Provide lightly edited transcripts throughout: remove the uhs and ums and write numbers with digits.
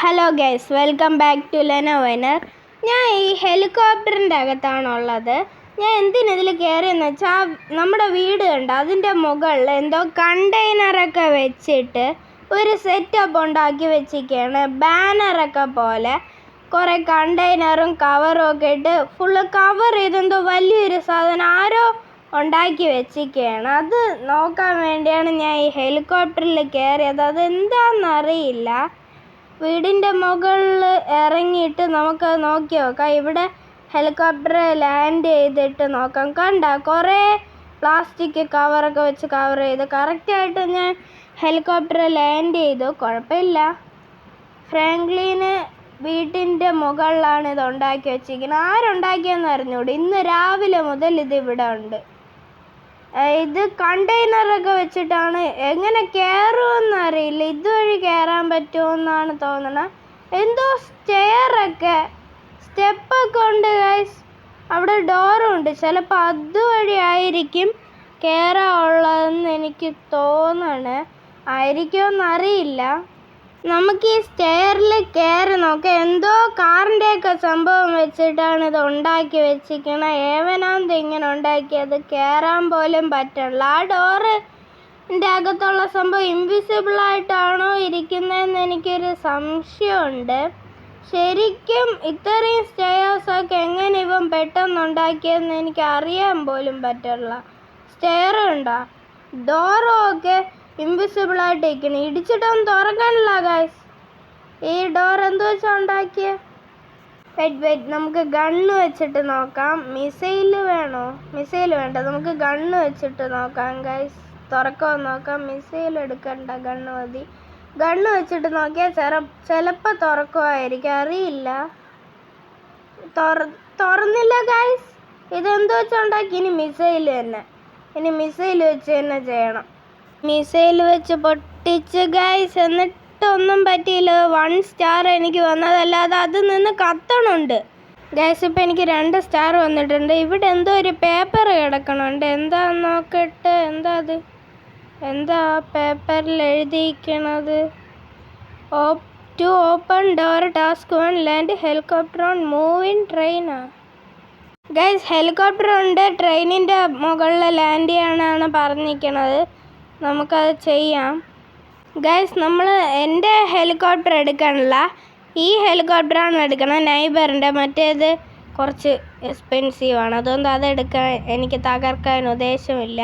Hello guys, welcome back to ലെനോവനർ. ഞാൻ ഈ ഹെലികോപ്റ്ററിൻ്റെ അകത്താണുള്ളത്. ഞാൻ എന്തിനിതിൽ കയറിയെന്ന് വെച്ചാൽ നമ്മുടെ വീട് കണ്ട അതിൻ്റെ മുകളിൽ എന്തോ കണ്ടെയ്നറൊക്കെ വെച്ചിട്ട് ഒരു സെറ്റപ്പ് ഉണ്ടാക്കി വെച്ചിരിക്കുകയാണ്. ബാനറൊക്കെ പോലെ കുറേ കണ്ടെയ്നറും കവറും ഒക്കെ ഇട്ട് ഫുള്ള് കവർ ചെയ്തെന്തോ വലിയൊരു സാധനം ആരോ ഉണ്ടാക്കി വെച്ചിരിക്കുകയാണ്. അത് നോക്കാൻ വേണ്ടിയാണ് ഞാൻ ഈ ഹെലികോപ്റ്ററിൽ കയറിയത്. അതെന്താണെന്നറിയില്ല. വീടിൻ്റെ മുകളിൽ ഇറങ്ങിയിട്ട് നമുക്കത് നോക്കി നോക്കാം. ഇവിടെ ഹെലികോപ്റ്റർ ലാൻഡ് ചെയ്തിട്ട് നോക്കാം. കണ്ട കുറേ പ്ലാസ്റ്റിക് കവറൊക്കെ വെച്ച് കവർ ചെയ്ത് കറക്റ്റായിട്ട് ഞാൻ ഹെലികോപ്റ്റർ ലാൻഡ് ചെയ്തു. കുഴപ്പമില്ല. ഫ്രാങ്ക്ലിന് വീട്ടിൻ്റെ മുകളിലാണ് ഇത് ഉണ്ടാക്കി വെച്ചിരിക്കുന്നത്. ആരുണ്ടാക്കിയെന്ന് അറിഞ്ഞൂടെ. ഇന്ന് രാവിലെ മുതൽ ഇത് ഇവിടെ ഉണ്ട്. ഇത് കണ്ടെയ്നറൊക്കെ വെച്ചിട്ടാണ്. എങ്ങനെ കയറുമെന്ന് അറിയില്ല. ഇതുവഴി കയറാൻ പറ്റുമെന്നാണ് തോന്നണത്. എന്തോ സ്റ്റെപ്പൊക്കെ ഉണ്ട് ഗൈസ്. അവിടെ ഡോറും ഉണ്ട്. ചിലപ്പോൾ അതുവഴി ആയിരിക്കും കയറാനുള്ളതെന്ന് എനിക്ക് തോന്നണേ. ആയിരിക്കുമെന്നറിയില്ല. നമുക്ക് ഈ സ്റ്റെയറിൽ കയറി നോക്കാം. എന്തോ കാറിൻ്റെയൊക്കെ സംഭവം വെച്ചിട്ടാണ് ഇത് ഉണ്ടാക്കി വെച്ചിരിക്കണത്. ഏവനാന്ത് ഇങ്ങനെ ഉണ്ടാക്കിയത് കയറാൻ പോലും പറ്റില്ല. ആ ഡോറിൻ്റെ അകത്തുള്ള സംഭവം ഇൻവിസിബിളായിട്ടാണോ ഇരിക്കുന്നതെന്ന് എനിക്കൊരു സംശയമുണ്ട്. ശരിക്കും ഇത്രയും സ്റ്റെയർസൊക്കെ എങ്ങനെ ഇവൻ പെട്ടെന്ന് ഉണ്ടാക്കിയതെന്ന് എനിക്ക് അറിയാൻ പോലും പറ്റില്ല. സ്റ്റെയർ ഉണ്ടോ, ഡോറും ഒക്കെ ഇൻവിസിബിളായിട്ട് ഇരിക്കണം. ഇടിച്ചിട്ടൊന്നും തുറക്കാനില്ല ഗൈസ്. ഈ ഡോർ എന്ത് വെച്ചാൽ ഉണ്ടാക്കിയ? വെയിറ്റ് നമുക്ക് ഗണ്ണ് വെച്ചിട്ട് നോക്കാം. മിസൈൽ വേണോ? മിസൈൽ വേണ്ട, നമുക്ക് ഗണ്ണ് വെച്ചിട്ട് നോക്കാം ഗൈസ്. തുറക്കുമെന്ന് നോക്കാം. മിസൈൽ എടുക്കണ്ട, ഗണ്ണ് മതി. ഗണ്ണ് വെച്ചിട്ട് നോക്കിയാൽ ചിലപ്പോൾ തുറക്കുമായിരിക്കും, അറിയില്ല. തുറന്നില്ല ഗൈസ്. ഇതെന്ത് വെച്ചാൽ ഉണ്ടാക്കി? ഇനി മിസൈൽ തന്നെ. ഇനി മിസൈൽ വെച്ച് തന്നെ ചെയ്യണം. മിസൈൽ വെച്ച് പൊട്ടിച്ച് ഗൈസ്. എന്നിട്ടൊന്നും പറ്റിയില്ല. 1 സ്റ്റാർ എനിക്ക് വന്നതല്ലാതെ അത് നിന്ന് കത്തണുണ്ട് ഗൈസ്. ഇപ്പം എനിക്ക് 2 സ്റ്റാർ വന്നിട്ടുണ്ട്. ഇവിടെ എന്തോ ഒരു പേപ്പർ കിടക്കണുണ്ട്. എന്താന്ന് നോക്കട്ടെ. എന്താ പേപ്പറിൽ എഴുതിയിരിക്കണത്? To open door task 1 land helicopter on moving ട്രെയിനാ ഗൈസ്. ഹെലികോപ്റ്റർ ഉണ്ട്, ട്രെയിനിൻ്റെ മുകളിൽ ലാൻഡ് ചെയ്യാനാണ് പറഞ്ഞിരിക്കണത്. നമുക്കത് ചെയ്യാം ഗൈസ്. എൻ്റെ ഹെലികോപ്റ്റർ എടുക്കണില്ല, ഈ ഹെലികോപ്റ്ററാണ് എടുക്കണം. നൈബറിൻ്റെ മറ്റേത് കുറച്ച് എക്സ്പെൻസീവാണ്, അതുകൊണ്ട് അതെടുക്കാൻ എനിക്ക് തകർക്കാൻ ഉദ്ദേശമില്ല.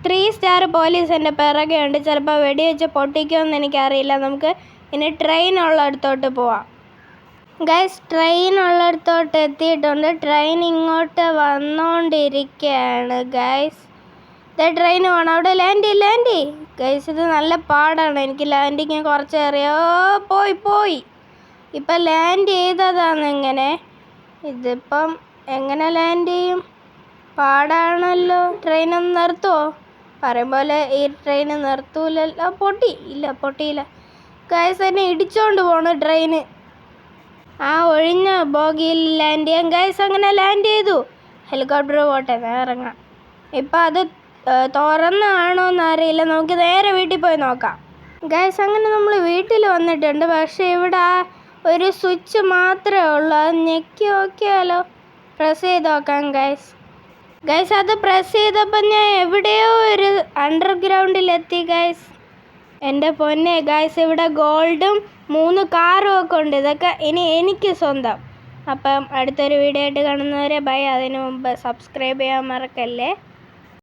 3 സ്റ്റാർ പോലീസ് എൻ്റെ പിറകെ ഉണ്ട്. ചിലപ്പോൾ വെടിവെച്ച് പൊട്ടിക്കുമെന്ന് എനിക്കറിയില്ല. നമുക്ക് ഇനി ട്രെയിൻ ഉള്ളിടത്തോട്ട് പോവാം ഗൈസ്. ട്രെയിൻ ഉള്ളിടത്തോട്ട് എത്തിയിട്ടുണ്ട്. ട്രെയിൻ ഇങ്ങോട്ട് വന്നുകൊണ്ടിരിക്കുകയാണ് ഗൈസ്. ട്രെയിൻ പോകണം. അവിടെ ലാൻഡ് ഗൈസ്. ഇത് നല്ല പാടാണ്. എനിക്ക് ലാൻഡിങ് കുറച്ച് അറിയോ. പോയി ഇപ്പം ലാൻഡ് ചെയ്തതാണ്. ഇതിപ്പം എങ്ങനെ ലാൻഡ് ചെയ്യും? പാടാണല്ലോ. ട്രെയിനൊന്ന് നിർത്തുമോ? പറയും പോലെ ഈ ട്രെയിൻ നിർത്തൂലല്ലോ. പൊട്ടിയില്ല ഗൈസ്. എന്നെ ഇടിച്ചോണ്ട് പോണു ട്രെയിന്. ആ ഒഴിഞ്ഞ ബോഗിയിൽ ലാൻഡ് ചെയ്യാം ഗൈസ്. അങ്ങനെ ലാൻഡ് ചെയ്തു. ഹെലികോപ്റ്റർ പോട്ടെ, ഇറങ്ങാം. ഇപ്പം അത് തുറന്നാണോ എന്നറിയില്ല. നമുക്ക് നേരെ വീട്ടിൽ പോയി നോക്കാം ഗൈസ്. അങ്ങനെ നമ്മൾ വീട്ടിൽ വന്നിട്ടുണ്ട്. പക്ഷേ ഇവിടെ ഒരു സ്വിച്ച് മാത്രമേ ഉള്ളൂ. അത് ഞെക്കി നോക്കിയാലോ? പ്രസ് ചെയ്ത് നോക്കാം ഗൈസ്. അത് പ്രസ് ചെയ്തപ്പോൾ ഞാൻ എവിടെയോ ഒരു അണ്ടർഗ്രൗണ്ടിലെത്തി ഗൈസ്. എൻ്റെ പൊന്നെ ഗൈസ്, ഇവിടെ ഗോൾഡും 3 കാറും ഒക്കെ ഉണ്ട്. ഇതൊക്കെ ഇനി എനിക്ക് സ്വന്തം. അപ്പം അടുത്തൊരു വീഡിയോ ആയിട്ട് കാണുന്നവരെ ബൈ. അതിനു മുമ്പ് സബ്സ്ക്രൈബ് ചെയ്യാൻ മറക്കല്ലേ.